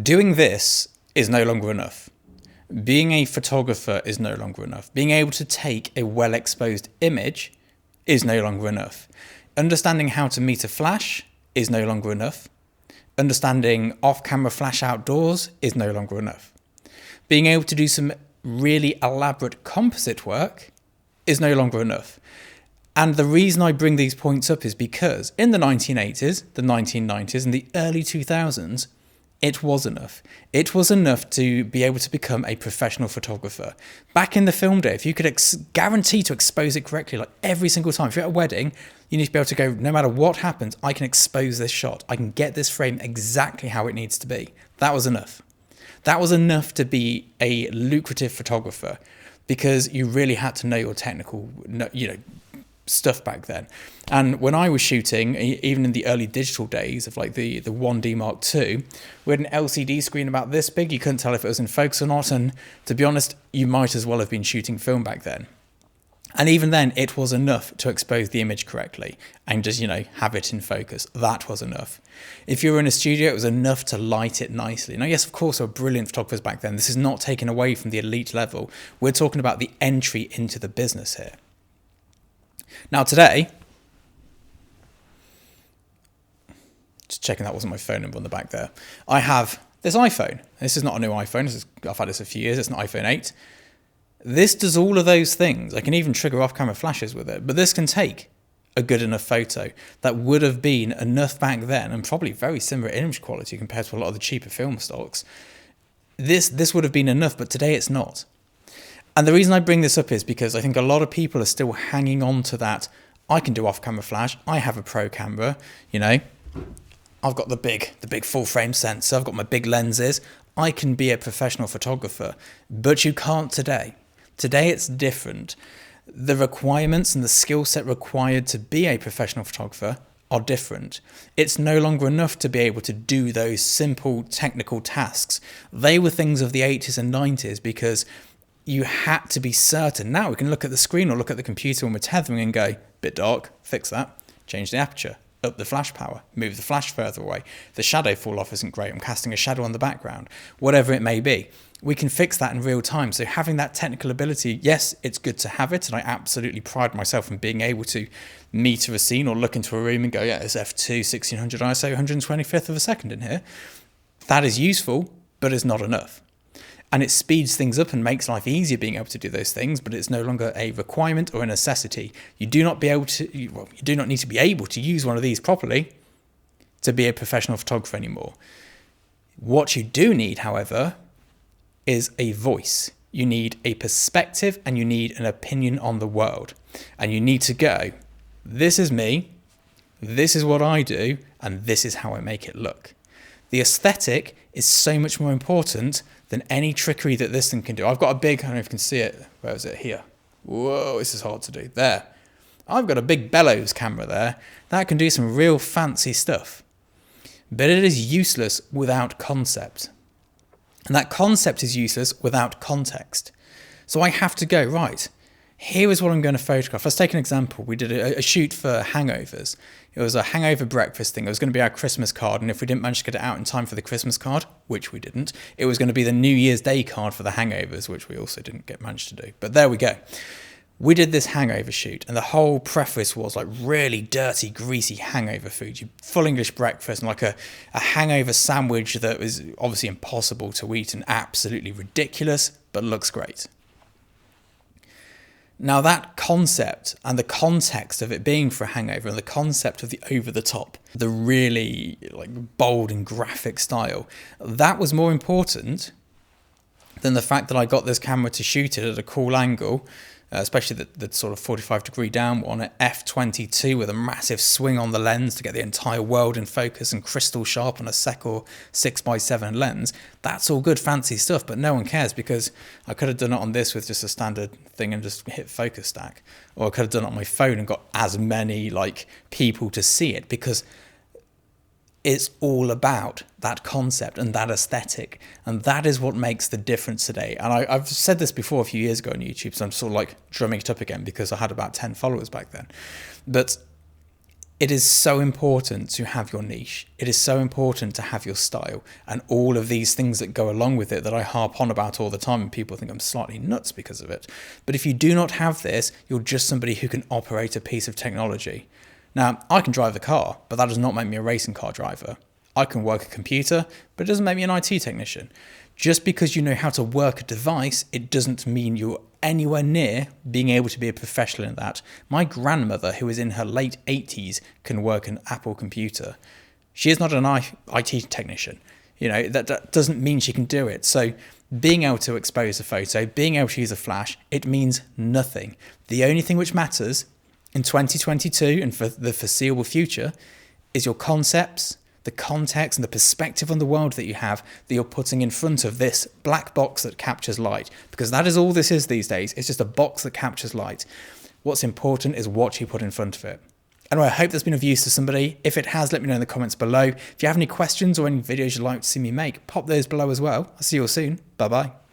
Doing this is no longer enough. Being a photographer is no longer enough. Being able to take a well-exposed image is no longer enough. Understanding how to meter flash is no longer enough. Understanding off-camera flash outdoors is no longer enough. Being able to do some really elaborate composite work is no longer enough. And the reason I bring these points up is because in the 1980s, the 1990s, and the early 2000s, it was enough. It was enough to be able to become a professional photographer. Back in the film day, if you could guarantee to expose it correctly, like every single time, if you're at a wedding, you need to be able to go, no matter what happens, I can expose this shot. I can get this frame exactly how it needs to be. That was enough. That was enough to be a lucrative photographer because you really had to know your technical, stuff back then. And when I was shooting, even in the early digital days of like the 1D Mark II, we had an LCD screen about this big. You couldn't tell if it was in focus or not. And to be honest, you might as well have been shooting film back then. And even then, it was enough to expose the image correctly and just, have it in focus. That was enough. If you were in a studio, it was enough to light it nicely. Now, yes, of course, there were brilliant photographers back then. This is not taken away from the elite level. We're talking about the entry into the business here. Now today, just checking that wasn't my phone number on the back there, I have this iPhone. This is not a new iPhone. I've had this a few years. It's an iPhone 8. This does all of those things. I can even trigger off-camera flashes with it, but this can take a good enough photo that would have been enough back then and probably very similar image quality compared to a lot of the cheaper film stocks. This would have been enough, but today it's not. And the reason I bring this up is because I think a lot of people are still hanging on to that. I can do off-camera flash. I have a pro camera. I've got the big full-frame sensor. I've got my big lenses. I can be a professional photographer, but you can't today. Today it's different. The requirements and the skill set required to be a professional photographer are different. It's no longer enough to be able to do those simple technical tasks. They were things of the 80s and 90s because you had to be certain. Now we can look at the screen or look at the computer when we're tethering and go, bit dark, fix that, change the aperture, up the flash power, move the flash further away. The shadow fall off isn't great, I'm casting a shadow on the background, whatever it may be. We can fix that in real time. So having that technical ability, yes, it's good to have it. And I absolutely pride myself in being able to meter a scene or look into a room and go, yeah, it's f2, 1600 ISO, 125th of a second in here. That is useful, but it's not enough. And it speeds things up and makes life easier being able to do those things, but it's no longer a requirement or a necessity. You do not need to be able to use one of these properly to be a professional photographer anymore. What you do need, however, is a voice. You need a perspective and you need an opinion on the world. And you need to go, this is me, this is what I do, and this is how I make it look. The aesthetic is so much more important than any trickery that this thing can do. I've got a big, I don't know if you can see it. Where is it? Here. Whoa, this is hard to do. There. I've got a big bellows camera there. That can do some real fancy stuff. But it is useless without concept. And that concept is useless without context. So I have to go, right, here is what I'm going to photograph. Let's take an example. We did a shoot for hangovers. It was a hangover breakfast thing. It was going to be our Christmas card. And if we didn't manage to get it out in time for the Christmas card, which we didn't, it was going to be the New Year's Day card for the hangovers, which we also didn't manage to do. But there we go. We did this hangover shoot. And the whole preface was like really dirty, greasy hangover food. Full English breakfast and like a hangover sandwich that was obviously impossible to eat and absolutely ridiculous, but looks great. Now that concept and the context of it being for a hangover and the concept of the over-the-top, the really like bold and graphic style, that was more important than the fact that I got this camera to shoot it at a cool angle, especially the sort of 45-degree down one at f22 with a massive swing on the lens to get the entire world in focus and crystal sharp on a Secor 6x7 lens. That's all good fancy stuff, but no one cares because I could have done it on this with just a standard thing and just hit focus stack. Or I could have done it on my phone and got as many people to see it because it's all about that concept and that aesthetic. And that is what makes the difference today. And I've said this before a few years ago on YouTube, so I'm sort of drumming it up again because I had about 10 followers back then. But It is so important to have your niche. It is so important to have your style and all of these things that go along with it that I harp on about all the time, and people think I'm slightly nuts because of it. But if you do not have this, you're just somebody who can operate a piece of technology. Now, I can drive a car, but that does not make me a racing car driver. I can work a computer, but it doesn't make me an IT technician. Just because you know how to work a device, it doesn't mean you're anywhere near being able to be a professional in that. My grandmother, who is in her late 80s, can work an Apple computer. She is not an IT technician. That doesn't mean she can do it. So being able to expose a photo, being able to use a flash, it means nothing. The only thing which matters in 2022 and for the foreseeable future is your concepts, the context and the perspective on the world that you have, that you're putting in front of this black box that captures light. Because that is all this is these days. It's just a box that captures light. What's important is what you put in front of it. Anyway, I hope that's been of use to somebody. If it has, let me know in the comments below. If you have any questions or any videos you'd like to see me make, pop those below as well. I'll see you all soon. Bye-bye.